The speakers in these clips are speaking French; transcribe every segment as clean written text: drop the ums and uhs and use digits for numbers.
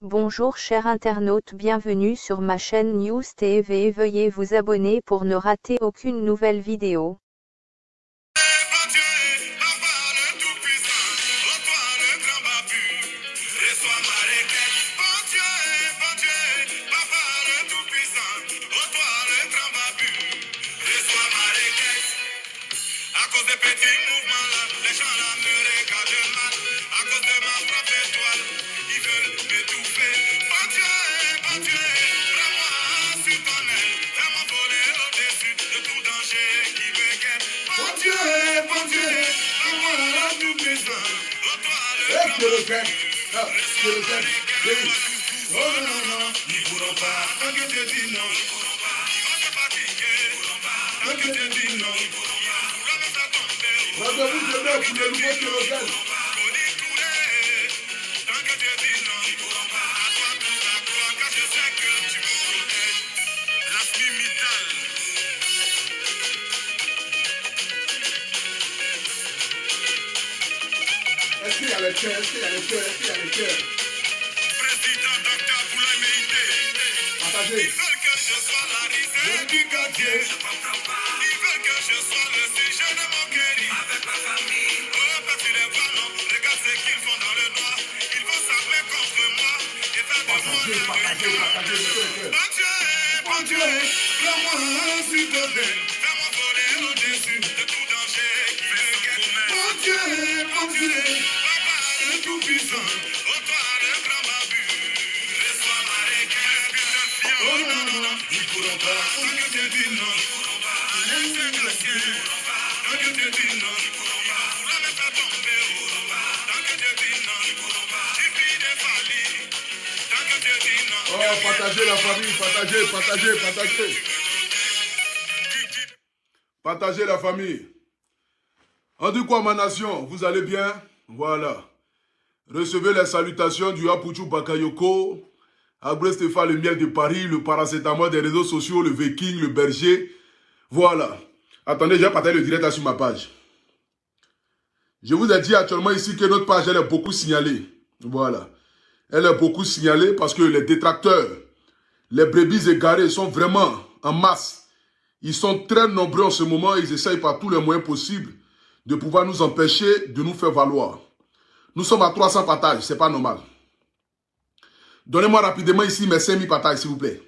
Bonjour chers internautes, bienvenue sur ma chaîne News TV. Veuillez vous abonner pour ne rater aucune nouvelle vidéo. À cause des petits mouvements là, les gens là me regardent mal. À cause de ma propre étoile, ils veulent m'étouffer. Bon Dieu, prends-moi sur ton aile. Fais-moi voler au-dessus de tout danger qui me guette. Bon Dieu, prends-moi tout puissant. Oh toi le grand. Oh non, non, ils pourront pas. Tant que Dieu dit non, ils vont se fatiguer. Tant que Dieu dit non, Rendez-vous demain pour le nouveau Kérosène. Est-ce qu'il y a les cœurs? Est-ce qu'il y a les cœurs? Est-ce qu'il y a les cœurs? Président Docteur Boulaïmeïté. Partagez. Ils veulent que je sois la risée du quartier. Ils veulent que je sois le sujet de mon guéri. Avec ma famille. Oh, petit les vois, non. Regarde ce qu'ils font dans le noir. Ils vont s'armer contre moi. Et faire de moi le Partagez, mettez les cœurs. Bon Dieu, prends-moi s'il te plaît. Fais-moi voler au-dessus de tout danger qui me guette. Bon Dieu, papa le tout-puissant. Oh, toi le grand babu. Reçois ma requête. Oh non, non, non, ils pourront pas. Tant que Dieu dit non, ils pourront pas. Laissez glacier. Tant que Dieu dit non, ils pourront pas. Pour la mettre à tomber, ils pourront pas. Tant que Dieu dit non, ils pourront pas. Suffit de faillir. Tant que Dieu dit non. Oh, partagez la famille, partagez. Partagez la famille. En dit quoi, ma nation? Vous allez bien? Voilà. Recevez les salutations du Apuchu Bakayoko, Abré Stéphane, le miel de Paris, le paracétamol des réseaux sociaux, le Viking, le berger. Voilà. Attendez, j'ai partagé le direct là sur ma page. Je vous ai dit actuellement ici que notre page, elle est beaucoup signalée. Voilà. Elle est beaucoup signalée parce que les détracteurs, les brebis égarés sont vraiment en masse. Ils sont très nombreux en ce moment. Ils essayent par tous les moyens possibles de pouvoir nous empêcher de nous faire valoir. Nous sommes à 300 partages, c'est pas normal. Donnez-moi rapidement ici mes 5000 partages, s'il vous plaît.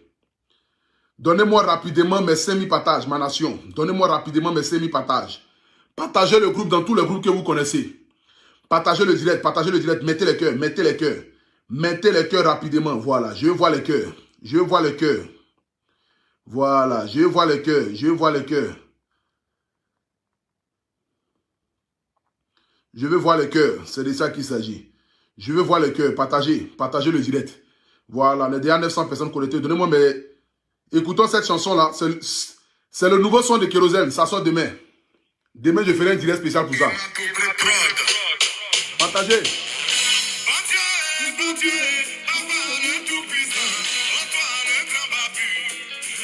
Donnez-moi rapidement mes 5000 partages, ma nation. Donnez-moi rapidement mes 5000 partages. Partagez le groupe dans tous les groupes que vous connaissez. Partagez le direct, mettez les cœurs, mettez les cœurs. Mettez les cœurs rapidement, voilà. Je vois les cœurs. Je vois les cœurs. Voilà, je vois les cœurs. Je vois les cœurs. Je veux voir les cœurs. C'est de ça qu'il s'agit. Je veux voir les cœurs. Partagez le direct. Voilà, les dernières 900 personnes connectées. Donnez-moi mes... Écoutons cette chanson-là. C'est le nouveau son de Kérosène. Ça sort demain. Demain, je ferai un direct spécial pour ça. Partagez. Bon Dieu, papa le tout-puissant, oh toi le grand babu,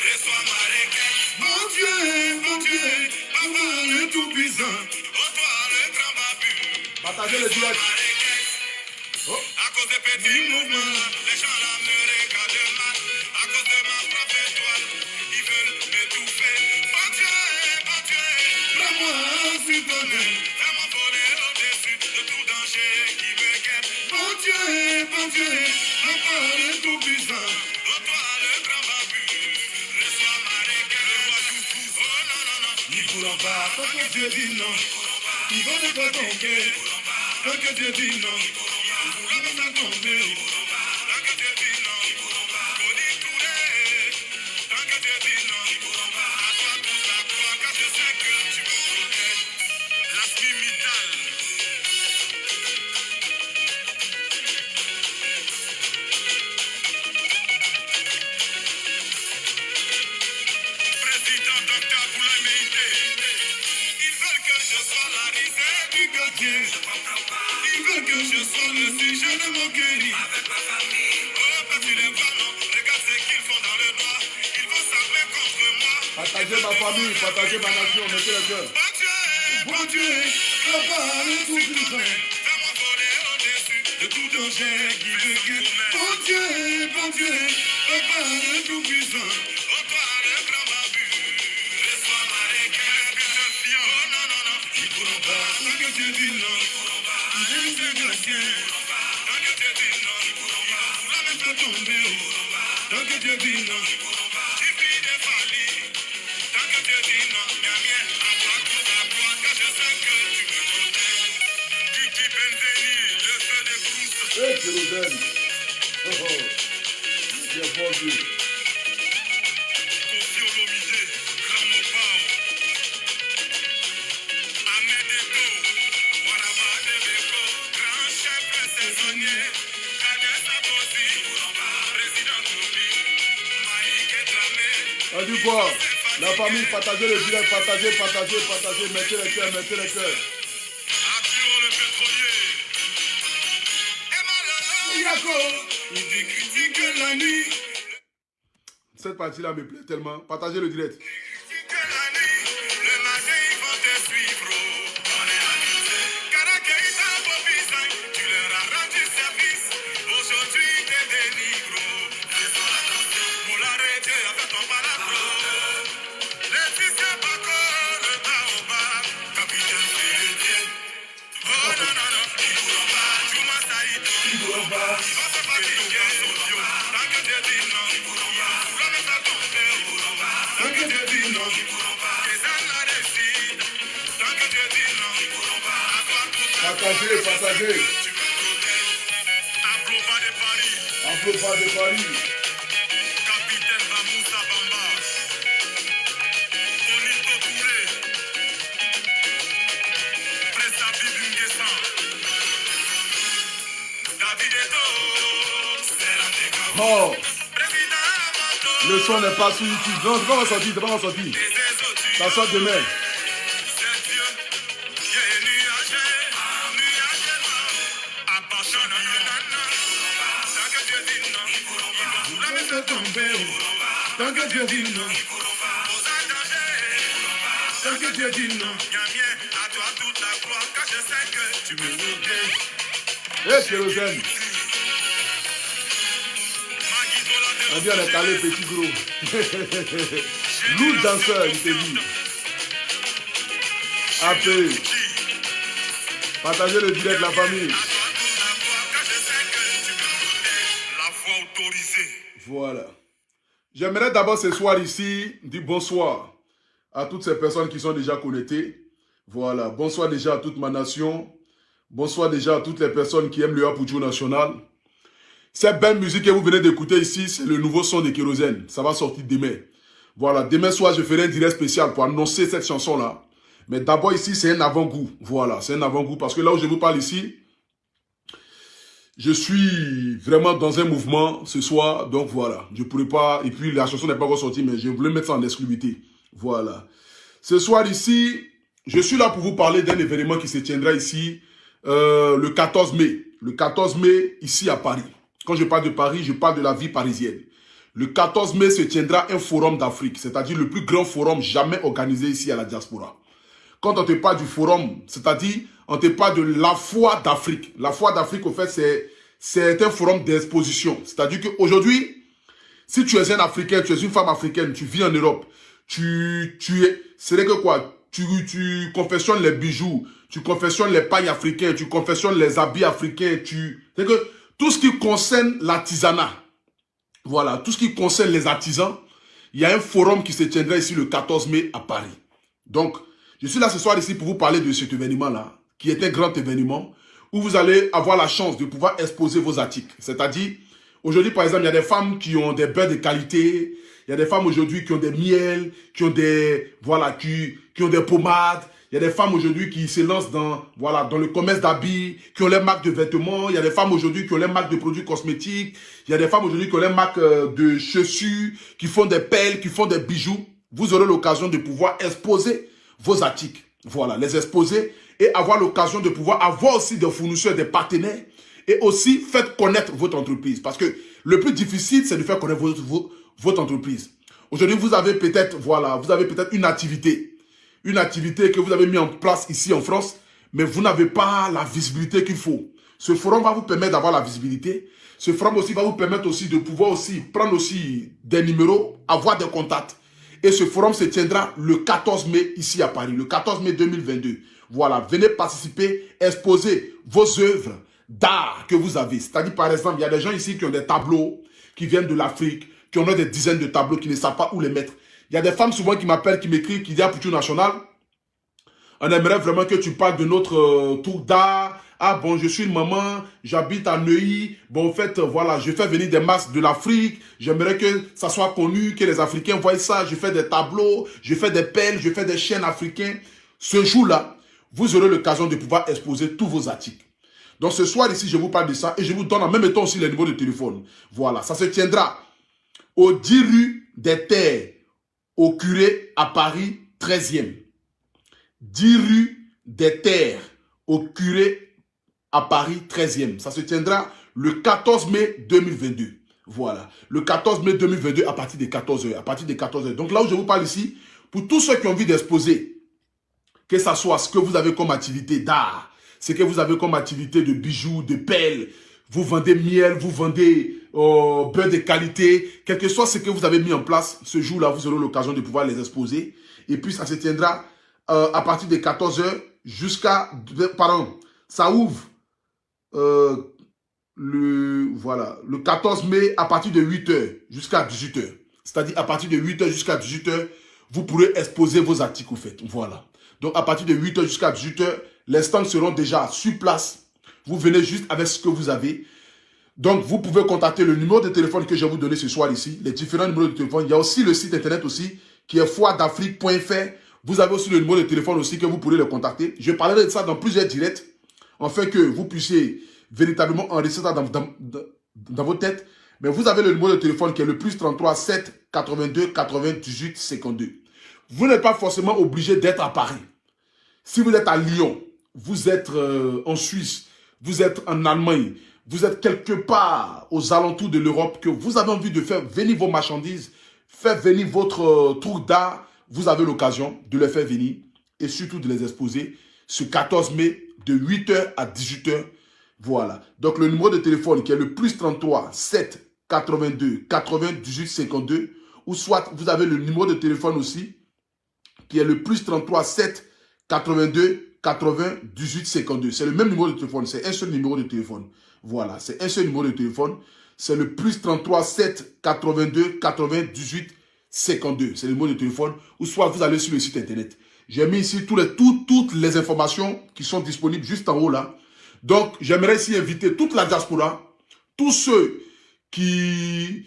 reçois ma requête. Bon Dieu, papa le tout-puissant, oh toi le grand babu, Partagez le direct. oh. À cause des petits mouvements, les gens là me regardent mal. À cause de ma propre étoile, ils veulent m'étouffer. Bon Dieu, prends-moi sur ton aile. Fais-moi voler au-dessus de tout danger qui me guette. Bon Dieu, papa le tout-puissant. Oh toi le grand babu, reçois ma requête. Oh non, non, non, ils pourront pas. Tant que Dieu dit non, ils vont me faire tomber. Tant que Dieu dit non, ils vont me faire tomber. Tant que Dieu dit non, ils pourront pas. Tant que Dieu dit non, ils pourront pas. À toi toute la croix, car je sais que tu me protèges. L'aspect vital. Président Docteur Boulaïmeïté. Ils veulent que je sois la risée du quartier. Ils veulent que je sois le sujet de mon guéri. Avec ma famille. Oh, petit les vois, non. Regarde ce qu'ils font dans le noir. Ils vont s'armer contre moi. Partagez ma famille, partagez ma nation, mettez le cœur. Bon Dieu, papa le tout-puissant. Fais-moi voler au-dessus de tout danger qui me guette. Bon Dieu, le tout-puissant. Oh, toi, le grand babu. Reçois ma requête. Putain, fiant. Oh, non, non, non. Ils pourront pas. Tant que Dieu dit non. Ils pourront pas. Ils aiment ce gardien. Tant que Dieu dit non. Ils pourront pas. Vous la mettez tomber. Ils pourront pas. Tant que Dieu dit non. Ils pourront pas. Tu pries des falies. Tant que Dieu dit non. Mien, mien. À toi, car je sais que tu me protèges. Kiki Benzeni, le feu des brousses. Eh, Kérosène. Oh, oh. C'est bon Dieu. Kofi Olomide, Grand Mopao. Ahmed Ego, Waraba Debeko, grand chef saisonnier. Kader Sakosi, président Tobi, Maïke Dramé. On dit quoi? La famille, partagez le direct, partagez, mettez les cœurs, mettez les cœurs. Arthur le pétrolier. Emma Lolo, Yako, il décritique la nuit. Cette partie-là me plaît tellement. Partagez le direct. Critique la nuit. Le matin, ils vont te suivre. On est amusé. Caracaïta, Bobizan, tu leur as rendu service. Aujourd'hui, t'es des nigros. Faisons attention. Pour l'arrêter avec ton palabro. Les fils de Bako, le Baobab. Capitaine Fédé. Oh non, non, non. Ils pourront pas. Juma Saïd. Ils pourront pas. Ils vont se fatiguer. Tant que Dieu dit non. Ils pourront pas. Vous la mettez tomber. Ils pourront pas. Tant que Dieu dit non. Ils pourront pas. Les ânes la décident. Tant que Dieu dit non. Ils pourront pas. À toi, tout ça. Partagez, partagez. Tu me protèges. Approba de Paris. Emploi de Paris. Capitaine Bamoussa Bamba. Onito Touré. Pressa Bibinguessan. David Eto. Oh, Président Amato. le son n'est pas sur YouTube. Non, c'est pas ressorti, c'est pas ressorti. Les Ezotu. Ça sort demain. C'est Dieu. Il est nuagé. Nuagé noir. Appartenant à Nana. Tant que Dieu dit non. Ils vont la mettre tomber. Tant que Dieu dit non. Aux attendés. Tant que Dieu dit non. Bien, bien. À toi toute la gloire. Car je sais que tu me protèges. Eh, Kérosène. On dit on est calé, petit gros. Loup danseur, il te dit. AP. Partagez le direct, la famille. La foi autorisée. Voilà. J'aimerais d'abord ce soir ici dire bonsoir à toutes ces personnes qui sont déjà connectées. Voilà. Bonsoir déjà à toute ma nation. Bonsoir déjà à toutes les personnes qui aiment le Apouchou national. Cette belle musique que vous venez d'écouter ici, c'est le nouveau son de Kérosène. Ça va sortir demain. Voilà, demain soir, je ferai un direct spécial pour annoncer cette chanson-là. Mais d'abord ici, c'est un avant-goût. Voilà, c'est un avant-goût. Parce que là où je vous parle ici, je suis vraiment dans un mouvement ce soir. Donc voilà, je ne pourrais pas... Et puis la chanson n'est pas encore sortie, mais je voulais mettre ça en exclusivité. Voilà. Ce soir ici, je suis là pour vous parler d'un événement qui se tiendra ici le 14 mai. Le 14 mai, ici à Paris. Quand je parle de Paris, je parle de la vie parisienne. Le 14 mai se tiendra un forum d'Afrique, c'est-à-dire le plus grand forum jamais organisé ici à la diaspora. Quand on te parle du forum, c'est-à-dire on te parle de la foi d'Afrique. La foi d'Afrique, au fait, c'est un forum d'exposition. C'est-à-dire qu'aujourd'hui, si tu es un Africain, tu es une femme africaine, tu vis en Europe, c'est que quoi? Tu confessionnes les bijoux, tu confessionnes les pailles africaines, tu confessionnes les habits africains, c'est que tout ce qui concerne l'artisanat, voilà, tout ce qui concerne les artisans, il y a un forum qui se tiendra ici le 14 mai à Paris. Donc, je suis là ce soir ici pour vous parler de cet événement-là, qui est un grand événement, où vous allez avoir la chance de pouvoir exposer vos articles. C'est-à-dire, aujourd'hui, par exemple, il y a des femmes qui ont des beurres de qualité, il y a des femmes aujourd'hui qui ont des miels, qui ont des, voilà, qui ont des pommades. Il y a des femmes aujourd'hui qui se lancent dans, voilà, dans le commerce d'habits, qui ont les marques de vêtements. Il y a des femmes aujourd'hui qui ont les marques de produits cosmétiques. Il y a des femmes aujourd'hui qui ont les marques de chaussures, qui font des perles, qui font des bijoux. Vous aurez l'occasion de pouvoir exposer vos articles. Voilà, les exposer et avoir l'occasion de pouvoir avoir aussi des fournisseurs, des partenaires. Et aussi, faites connaître votre entreprise. Parce que le plus difficile, c'est de faire connaître votre entreprise. Aujourd'hui, vous avez peut-être, voilà, vous avez peut-être une activité que vous avez mis en place ici en France, mais vous n'avez pas la visibilité qu'il faut. Ce forum va vous permettre d'avoir la visibilité. Ce forum aussi va vous permettre aussi de pouvoir aussi prendre aussi des numéros, avoir des contacts. Et ce forum se tiendra le 14 mai ici à Paris, le 14 mai 2022. Voilà, venez participer, exposer vos œuvres d'art que vous avez. C'est-à-dire, par exemple, il y a des gens ici qui ont des tableaux, qui viennent de l'Afrique, qui ont des dizaines de tableaux, qui ne savent pas où les mettre. Il y a des femmes souvent qui m'appellent, qui m'écrivent, qui disent à Poutou National, on aimerait vraiment que tu parles de notre tour d'art. Ah bon, je suis une maman, j'habite à Neuilly. Bon, en fait, voilà, je fais venir des masques de l'Afrique. J'aimerais que ça soit connu, que les Africains voient ça. Je fais des tableaux, je fais des pelles, je fais des chaînes africains. Ce jour-là, vous aurez l'occasion de pouvoir exposer tous vos articles. Donc ce soir ici, je vous parle de ça et je vous donne en même temps aussi les numéros de téléphone. Voilà, ça se tiendra au 10 rue des Terres, au Curé à Paris 13e. 10 rue des Terres, au Curé à Paris 13e. Ça se tiendra le 14 mai 2022. Voilà, le 14 mai 2022 à partir de 14h. À partir de 14h. Donc là où je vous parle ici, pour tous ceux qui ont envie d'exposer, que ce soit ce que vous avez comme activité d'art, ce que vous avez comme activité de bijoux, de pelles, vous vendez miel, vous vendez beurre de qualité, quel que soit ce que vous avez mis en place, ce jour-là, vous aurez l'occasion de pouvoir les exposer. Et puis ça se tiendra à partir de 14h jusqu'à... Pardon, ça ouvre le 14 mai à partir de 8h jusqu'à 18h. C'est-à-dire à partir de 8h jusqu'à 18h, vous pourrez exposer vos articles au fait. Voilà. Donc à partir de 8h jusqu'à 18h, les stands seront déjà sur place. Vous venez juste avec ce que vous avez. Donc vous pouvez contacter le numéro de téléphone que je vais vous donner ce soir ici. Les différents numéros de téléphone. Il y a aussi le site internet aussi qui est foiredafrique.fr. Vous avez aussi le numéro de téléphone aussi que vous pourrez le contacter. Je parlerai de ça dans plusieurs directs, afin que vous puissiez véritablement enregistrer ça dans vos têtes. Mais vous avez le numéro de téléphone qui est le plus 33 7 82 98 52. Vous n'êtes pas forcément obligé d'être à Paris. Si vous êtes à Lyon, vous êtes en Suisse, vous êtes en Allemagne, vous êtes quelque part aux alentours de l'Europe, que vous avez envie de faire venir vos marchandises, faire venir votre tour d'art, vous avez l'occasion de les faire venir et surtout de les exposer ce 14 mai de 8h à 18h. Voilà. Donc le numéro de téléphone qui est le plus 33 7 82 98 52, ou soit vous avez le numéro de téléphone aussi qui est le plus 33 7 82 98 52. C'est le même numéro de téléphone, c'est un seul numéro de téléphone. Voilà, c'est un seul numéro de téléphone. C'est le plus 33 7 82 98 52. C'est le numéro de téléphone. Ou soit vous allez sur le site internet. J'ai mis ici toutes les informations qui sont disponibles juste en haut là. Donc, j'aimerais ici inviter toute la diaspora, tous ceux qui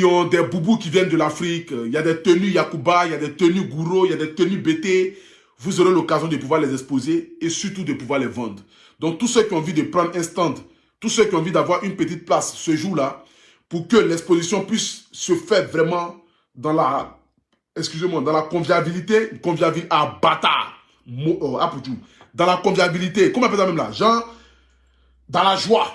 ont des boubous qui viennent de l'Afrique. Il y a des tenues Yakuba, il y a des tenues Gouro, il y a des tenues BT. Vous aurez l'occasion de pouvoir les exposer et surtout de pouvoir les vendre. Donc, tous ceux qui ont envie de prendre un stand, tous ceux qui ont envie d'avoir une petite place ce jour-là, pour que l'exposition puisse se faire vraiment dans la, dans la convivialité, à bâtard, à Poutou, dans la convivialité, comment on appelle ça même là, genre, dans la joie.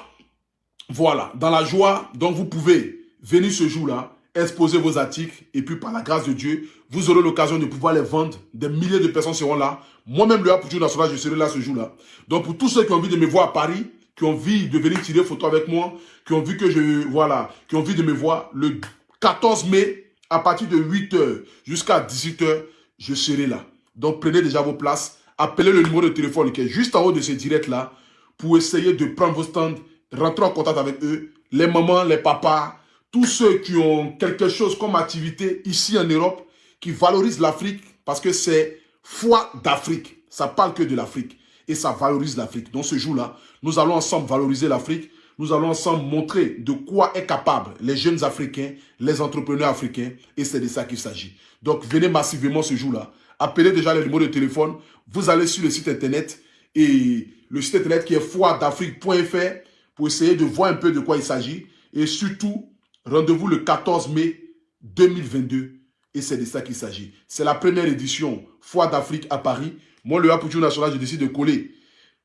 Voilà, dans la joie, donc vous pouvez venir ce jour-là, exposer vos articles, et puis par la grâce de Dieu, vous aurez l'occasion de pouvoir les vendre. Des milliers de personnes seront là. Moi-même, le Poutou National, je serai là ce jour-là. Donc pour tous ceux qui ont envie de me voir à Paris, qui ont envie de venir tirer photo avec moi, qui ont envie que qui ont envie de me voir, le 14 mai, à partir de 8h jusqu'à 18h, je serai là. Donc prenez déjà vos places, appelez le numéro de téléphone qui est juste en haut de ce direct-là, pour essayer de prendre vos stands, rentrer en contact avec eux, les mamans, les papas, tous ceux qui ont quelque chose comme activité ici en Europe, qui valorisent l'Afrique, parce que c'est foi d'Afrique. Ça parle que de l'Afrique et ça valorise l'Afrique. Donc ce jour-là, nous allons ensemble valoriser l'Afrique. Nous allons ensemble montrer de quoi est capable les jeunes Africains, les entrepreneurs africains, et c'est de ça qu'il s'agit. Donc venez massivement ce jour-là. Appelez déjà les numéros de téléphone. Vous allez sur le site internet, et le site internet qui est foiredafrique.fr pour essayer de voir un peu de quoi il s'agit. Et surtout, rendez-vous le 14 mai 2022. Et c'est de ça qu'il s'agit. C'est la première édition Foire d'Afrique à Paris. Moi, le Poutou National, je décide de coller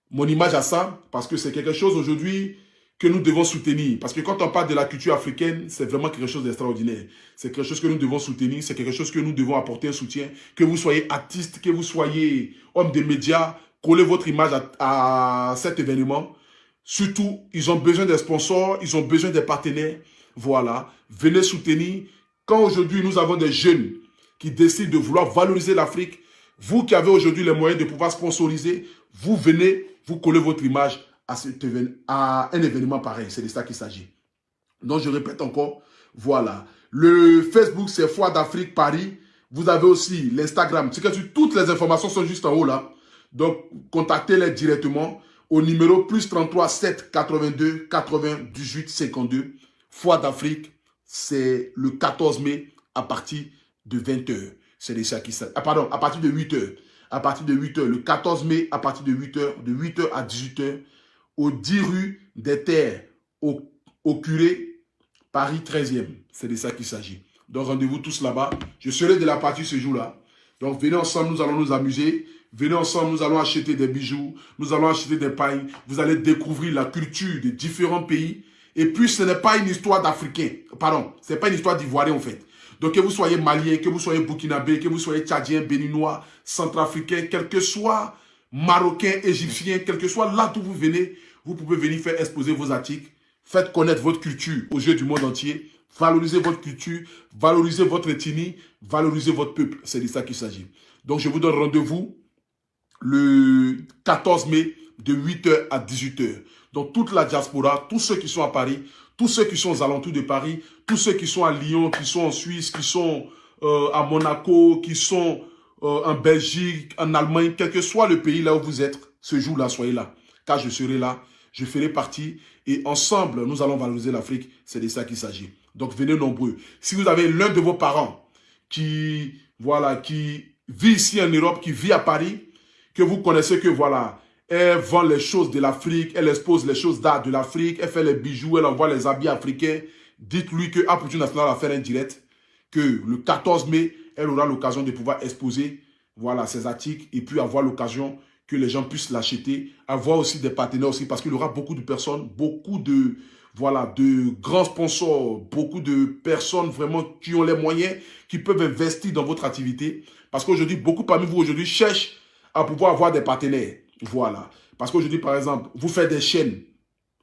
mon image à ça parce que c'est quelque chose aujourd'hui que nous devons soutenir. Parce que quand on parle de la culture africaine, c'est vraiment quelque chose d'extraordinaire. C'est quelque chose que nous devons soutenir. C'est quelque chose que nous devons apporter un soutien. Que vous soyez artiste, que vous soyez homme des médias, collez votre image à cet événement. Surtout, ils ont besoin des sponsors, ils ont besoin des partenaires. Voilà, venez soutenir. Quand aujourd'hui, nous avons des jeunes qui décident de vouloir valoriser l'Afrique, vous qui avez aujourd'hui les moyens de pouvoir sponsoriser, vous venez, vous collez votre image à un événement pareil. C'est de ça qu'il s'agit. Donc, je répète encore, voilà. Le Facebook, c'est Foi d'Afrique Paris. Vous avez aussi l'Instagram. C'est que toutes les informations sont juste en haut là. Donc, contactez-les directement au numéro +33 7 82 80 18 52. Foi d'Afrique, c'est le 14 mai à partir de 20 h. C'est de ça qui s'agit. Ah, pardon, à partir de 8 h. À partir de 8 h. Le 14 mai, à partir de 8 h. De 8 h à 18 h. Au 10 rue des Terres, au curé, Paris 13e. C'est de ça qu'il s'agit. Donc, rendez-vous tous là-bas. Je serai de la partie ce jour-là. Donc, venez ensemble, nous allons nous amuser. Venez ensemble, nous allons acheter des bijoux. Nous allons acheter des pailles. Vous allez découvrir la culture de différents pays. Et puis, ce n'est pas une histoire d'Africains. Pardon, ce n'est pas une histoire d'Ivoiriens, en fait. Donc, que vous soyez Malien, que vous soyez Burkinabé, que vous soyez Tchadien, Béninois, Centrafricain, quel que soit Marocain, Égyptien, quel que soit là d'où vous venez, vous pouvez venir faire exposer vos articles. Faites connaître votre culture aux yeux du monde entier. Valorisez votre culture, valorisez votre ethnie, valorisez votre peuple. C'est de ça qu'il s'agit. Donc, je vous donne rendez-vous le 14 mai de 8 h à 18 h. Donc, toute la diaspora, tous ceux qui sont à Paris, tous ceux qui sont aux alentours de Paris, tous ceux qui sont à Lyon, qui sont en Suisse, qui sont à Monaco, qui sont en Belgique, en Allemagne, quel que soit le pays là où vous êtes, ce jour-là, soyez là. Car je serai là, je ferai partie et ensemble, nous allons valoriser l'Afrique. C'est de ça qu'il s'agit. Donc, venez nombreux. Si vous avez l'un de vos parents qui, voilà, qui vit ici en Europe, qui vit à Paris, que vous connaissez que, voilà, elle vend les choses de l'Afrique, elle expose les choses d'art de l'Afrique, elle fait les bijoux, elle envoie les habits africains. Dites-lui que Apoutou National va faire un direct, que le 14 mai, elle aura l'occasion de pouvoir exposer, voilà, ses articles et puis avoir l'occasion que les gens puissent l'acheter, avoir aussi des partenaires aussi, parce qu'il y aura beaucoup de personnes, beaucoup de, voilà, de grands sponsors, beaucoup de personnes vraiment qui ont les moyens, qui peuvent investir dans votre activité. Parce qu'aujourd'hui, beaucoup parmi vous aujourd'hui cherchent à pouvoir avoir des partenaires. Voilà. Parce qu'aujourd'hui, par exemple, vous faites des chaînes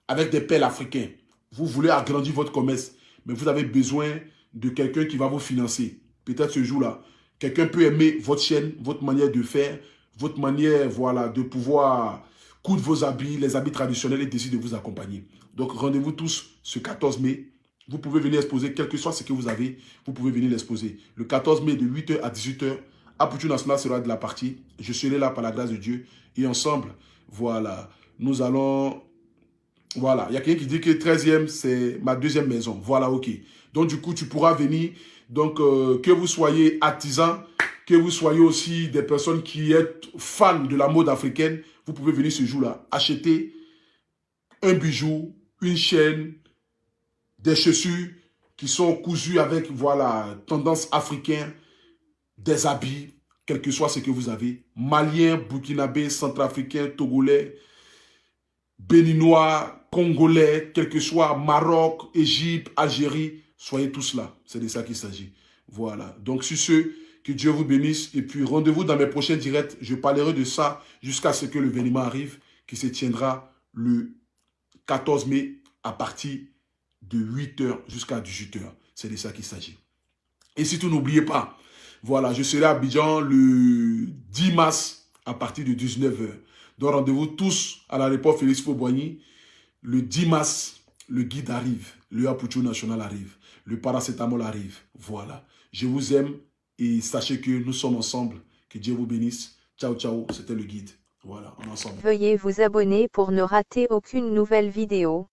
avec des pelles africains. Vous voulez agrandir votre commerce, mais vous avez besoin de quelqu'un qui va vous financer. Peut-être ce jour-là, quelqu'un peut aimer votre chaîne, votre manière de faire, votre manière, voilà, de pouvoir coudre vos habits, les habits traditionnels et décider de vous accompagner. Donc, rendez-vous tous ce 14 mai. Vous pouvez venir exposer, quel que soit ce que vous avez, vous pouvez venir l'exposer. Le 14 mai de 8 h à 18 h, Apoutou National sera de la partie. Je serai là par la grâce de Dieu. Et ensemble, voilà, nous allons... Voilà, il y a quelqu'un qui dit que 13e, c'est ma deuxième maison. Voilà, ok. Donc, du coup, tu pourras venir. Donc, que vous soyez artisan, que vous soyez aussi des personnes qui êtes fans de la mode africaine, vous pouvez venir ce jour-là, acheter un bijou, une chaîne, des chaussures qui sont cousues avec, voilà, tendance africaine, des habits, quel que soit ce que vous avez. Malien, burkinabé, centrafricain, togolais, béninois, congolais, quel que soit, Maroc, Égypte, Algérie, soyez tous là. C'est de ça qu'il s'agit. Voilà. Donc, sur ce, que Dieu vous bénisse. Et puis, rendez-vous dans mes prochains directs. Je parlerai de ça jusqu'à ce que l'événement arrive, qui se tiendra le 14 mai à partir de 8 h jusqu'à 18 h. C'est de ça qu'il s'agit. Et surtout, n'oubliez pas, voilà, je serai à Abidjan le 10 mars à partir de 19 h. Donc, rendez-vous tous à l'aéroport Félix Faure-Boigny. Le 10 mars, le guide arrive. Le Apoutou National arrive. Le paracétamol arrive. Voilà. Je vous aime et sachez que nous sommes ensemble. Que Dieu vous bénisse. Ciao, ciao. C'était le guide. Voilà, on est ensemble. Veuillez vous abonner pour ne rater aucune nouvelle vidéo.